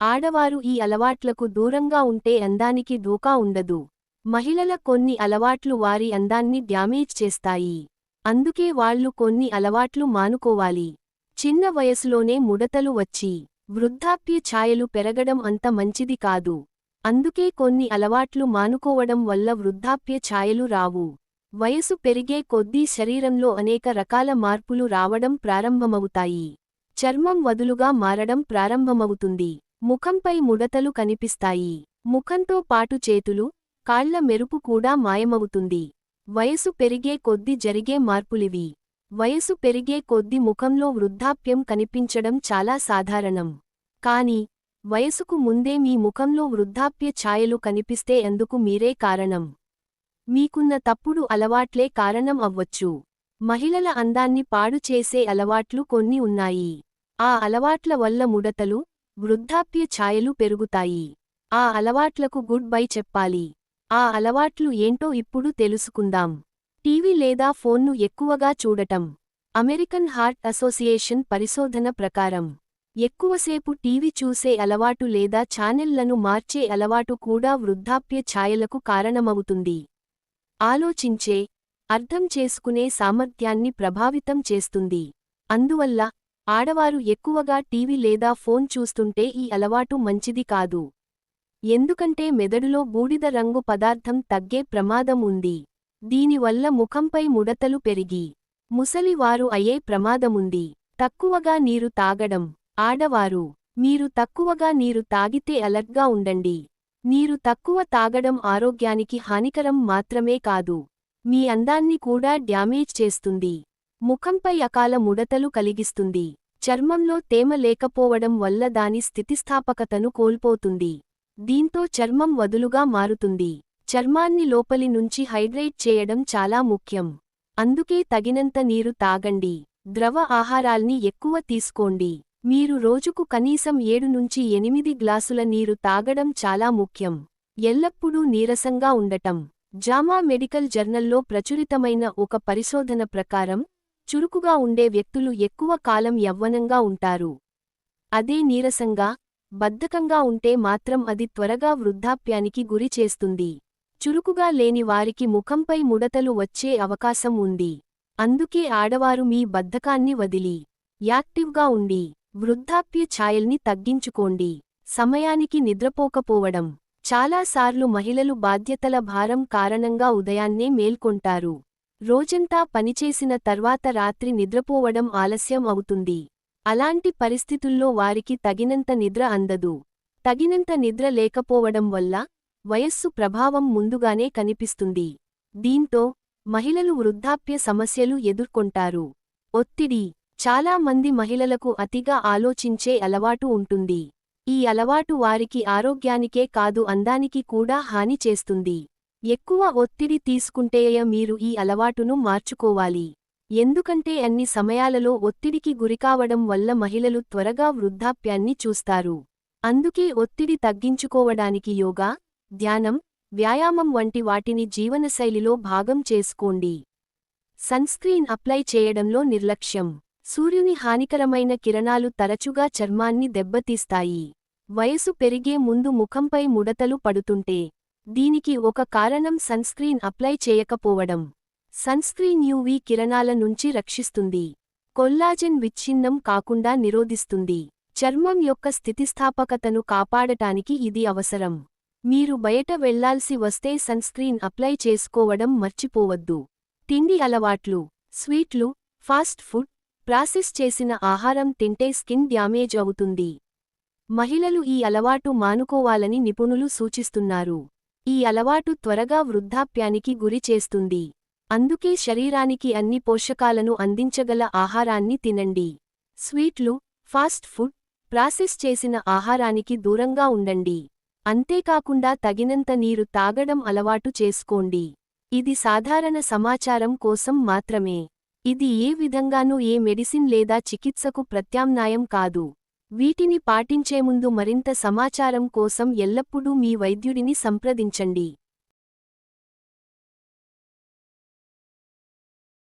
ఆడవారు ఈ అలవాట్లకు దూరంగా ఉంటే అందానికి ఢోకా ఉండదు. మహిళల కొన్ని అలవాట్లు వారి అందాన్ని డ్యామేజ్ చేస్తాయి. అందుకే వాళ్లు కొన్ని అలవాట్లు మానుకోవాలి. చిన్న వయసులోనే ముడతలు వచ్చి వృద్ధాప్య ఛాయలు పెరగడం అంత మంచిది కాదు. అందుకే కొన్ని అలవాట్లు మానుకోవడం వల్ల వృద్ధాప్య ఛాయలు రావు. వయసు పెరిగే కొద్దీ శరీరంలో అనేక రకాల మార్పులు రావడం ప్రారంభమవుతాయి. చర్మం వదులుగా మారడం ప్రారంభమవుతుంది. ముఖంపై ముడతలు కనిపిస్తాయి. ముఖంతో పాటు చేతులు, కాళ్ల మెరుపు కూడా మాయమవుతుంది. వయసు పెరిగే కొద్దీ జరిగే మార్పులివి. వయసు పెరిగే కొద్దీ ముఖంలో వృద్ధాప్యం కనిపించడం చాలా సాధారణం. కాని వయసుకు ముందే మీ ముఖంలో వృద్ధాప్య ఛాయలు కనిపిస్తే అందుకు మీరే కారణం. మీకున్న తప్పుడు అలవాట్లే కారణం అవ్వచ్చు. మహిళల అందాన్ని పాడు చేసే అలవాట్లు కొన్ని ఉన్నాయి. ఆ అలవాట్ల వల్ల ముడతలు, వృద్ధాప్య ఛాయలు పెరుగుతాయి. ఆ అలవాట్లకు గుడ్ బై చెప్పాలి. ఆ అలవాట్లు ఏంటో ఇప్పుడు తెలుసుకుందాం. టీవీ లేదా ఫోన్ను ఎక్కువగా చూడటం. అమెరికన్ హార్ట్ అసోసియేషన్ పరిశోధన ప్రకారం ఎక్కువసేపు టీవీ చూసే అలవాటు లేదా ఛానెళ్లను మార్చే అలవాటు కూడా వృద్ధాప్య ఛాయలకు కారణమవుతుంది. ఆలోచించే, అర్థం చేసుకునే సామర్థ్యాన్ని ప్రభావితం చేస్తుంది. అందువల్ల ఆడవారు ఎక్కువగా టీవీ లేదా ఫోన్ చూస్తుంటే ఈ అలవాటు మంచిది కాదు. ఎందుకంటే మెదడులో బూడిద రంగు పదార్థం తగ్గే ప్రమాదం ఉంది. దీనివల్ల ముఖంపై ముడతలు పెరిగి ముసలివారు అయ్యే ప్రమాదముంది. తక్కువగా నీరు తాగడం. ఆడవారు, మీరు తక్కువగా నీరు తాగితే అలర్ట్గా ఉండండి. నీరు తక్కువ తాగడం ఆరోగ్యానికి హానికరం మాత్రమే కాదు, మీ అందాన్ని కూడా డ్యామేజ్ చేస్తుంది. ముఖంపై అకాల ముడతలు కలిగిస్తుంది. చర్మంలో తేమ లేకపోవడం వల్ల దాని స్థితిస్థాపకతను కోల్పోతుంది. దీంతో చర్మం వదులుగా మారుతుంది. చర్మాన్ని లోపలి నుంచి హైడ్రేట్ చేయడం చాలా ముఖ్యం. అందుకే తగినంత నీరు తాగండి. ద్రవ ఆహారాల్ని ఎక్కువ తీసుకోండి. మీరు రోజుకు కనీసం 7 నుంచి 8 గ్లాసుల నీరు తాగడం చాలా ముఖ్యం. ఎల్లప్పుడూ నీరసంగా ఉండటం. జామా మెడికల్ జర్నల్లో ప్రచురితమైన ఒక పరిశోధన ప్రకారం చురుకుగా ఉండే వ్యక్తులు ఎక్కువ కాలం యవ్వనంగా ఉంటారు. అదే నీరసంగా, బద్ధకంగా ఉంటే మాత్రం అది త్వరగా వృద్ధాప్యానికి గురి చేస్తుంది. చురుకుగా లేని వారికి ముఖంపై ముడతలు వచ్చే అవకాశం ఉంది. అందుకే ఆడవారు మీ బద్ధకాన్ని వదిలి యాక్టివ్గా ఉండి వృద్ధాప్య ఛాయల్ని తగ్గించుకోండి. సమయానికి నిద్రపోకపోవడం. చాలాసార్లు మహిళలు బాధ్యతల భారం కారణంగా ఉదయాన్నే మేల్కొంటారు. రోజంతా పనిచేసిన తర్వాత రాత్రి నిద్రపోవడం ఆలస్యం అవుతుంది. అలాంటి పరిస్థితుల్లో వారికి తగినంత నిద్ర అందదు. తగినంత నిద్ర లేకపోవడం వల్ల వయస్సు ప్రభావం ముందుగానే కనిపిస్తుంది. దీంతో మహిళలు వృద్ధాప్య సమస్యలు ఎదుర్కొంటారు. ఒత్తిడి. చాలా మంది మహిళలకు అతిగా ఆలోచించే అలవాటు ఉంటుంది. ఈ అలవాటు వారికి ఆరోగ్యానికే కాదు అందానికి కూడా హాని చేస్తుంది. ఎక్కువ ఒత్తిడి తీసుకుంటే మీరు ఈ అలవాటును మార్చుకోవాలి. ఎందుకంటే అన్ని సమయాలలో ఒత్తిడికి గురికావడం వల్ల మహిళలు త్వరగా వృద్ధాప్యాన్ని చూస్తారు. అందుకే ఒత్తిడి తగ్గించుకోవడానికి యోగా, ధ్యానం, వ్యాయామం వంటి వాటిని జీవనశైలిలో భాగం చేసుకోండి. సన్స్క్రీన్ అప్లై చేయడంలో నిర్లక్ష్యం. సూర్యుని హానికరమైన కిరణాలు తరచుగా చర్మాన్ని దెబ్బతీస్తాయి. వయసు పెరిగే ముందు ముఖంపై ముడతలు పడుతుంటే దీనికి ఒక కారణం సన్స్క్రీన్ అప్లై చేయకపోవడం. సన్స్క్రీన్ యూవీ కిరణాల నుంచి రక్షిస్తుంది. కొల్లాజెన్ విచ్ఛిన్నం కాకుండా నిరోధిస్తుంది. చర్మం యొక్క స్థితిస్థాపకతను కాపాడటానికి ఇది అవసరం. మీరు బయట వెళ్లాల్సి వస్తే సన్స్క్రీన్ అప్లై చేసుకోవడం మర్చిపోవద్దు. తిండి అలవాట్లు. స్వీట్లు, ఫాస్ట్ ఫుడ్, ప్రాసెస్ చేసిన ఆహారం తింటే స్కిన్ డ్యామేజ్ అవుతుంది. మహిళలు ఈ అలవాటు మానుకోవాలని నిపుణులు సూచిస్తున్నారు. ఈ అలవాటు త్వరగా వృద్ధాప్యానికి గురి చేస్తుంది. అందుకే శరీరానికి అన్ని పోషకాలను అందించగల ఆహారాన్ని తినండి. స్వీట్లు, ఫాస్ట్ ఫుడ్, ప్రాసెస్ చేసిన ఆహారానికి దూరంగా ఉండండి. అంతేకాకుండా తగినంత నీరు తాగడం అలవాటు చేసుకోండి. ఇది సాధారణ సమాచారం కోసం మాత్రమే. ఇది ఏ విధంగానూ ఏ మెడిసిన్ లేదా చికిత్సకు ప్రత్యామ్నాయం కాదు. వీటిని పాటించే ముందు మరింత సమాచారం కోసం ఎల్లప్పుడూ మీ వైద్యుడిని సంప్రదించండి.